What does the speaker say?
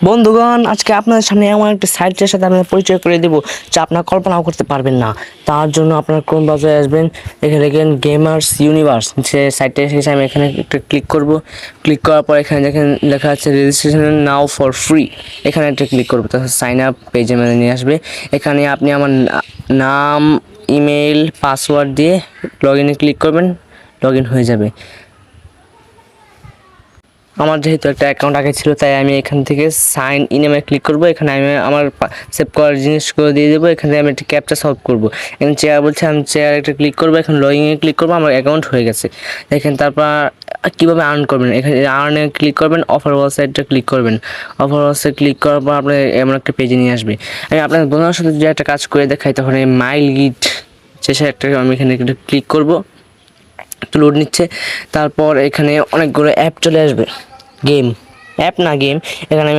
বন্ধুগণ, আজকে আপনাদের সামনে এমন একটা সাইটের সাথে আপনাদের পরিচয় করে দেবো যা আপনারা কল্পনাও করতে পারবেন না। তার জন্য আপনারা ক্রোম ব্রাউজারে আসবেন, এখানে দেখেন গেমার্স ইউনিভার্স, সে সাইটে এসে আমি এখানে একটা ক্লিক করব। ক্লিক করার পর এখানে দেখেন লেখা আছে রেজিস্ট্রেশন নাও ফর ফ্রি। এখানে একটা ক্লিক করবো, তারপর সাইন আপ পেজে মানে নিয়ে আসবে। এখানে আপনি আমার নাম, ইমেল, পাসওয়ার্ড দিয়ে লগ ইনে ক্লিক করবেন, লগ ইন হয়ে যাবে। আমার যেহেতু একটা অ্যাকাউন্ট আগে ছিল, তাই আমি এখান থেকে সাইন ইন এ ক্লিক করব। এখানে আমি আমার সেভ করার জিনিসগুলো দিয়ে দেবো। এখান থেকে আমি একটা ক্যাপচা সলভ করবো। এখানে চেয়ার বলছে, আমি চেয়ার একটা ক্লিক করবো। এখন লগইনে ক্লিক করবো, আমার অ্যাকাউন্ট হয়ে গেছে। দেখেন তারপর কীভাবে আর্ন করবেন, এখানে আর্নে ক্লিক করবেন, অফার ওয়েবসাইটটা ক্লিক করবেন। অফার ওয়েবসাইট ক্লিক করার পর আপনার এমন একটা পেজে নিয়ে আসবে। আমি আপনার বন্ধুদের সাথে যে একটা কাজ করে দেখাই, তখন এই মাইল গিট সে একটা আমি এখানে একটা ক্লিক করবো। একটু লোড নিচ্ছে, তারপর এখানে অনেকগুলো অ্যাপ চলে আসবে। গেম অ্যাপ না গেম, এখানে আমি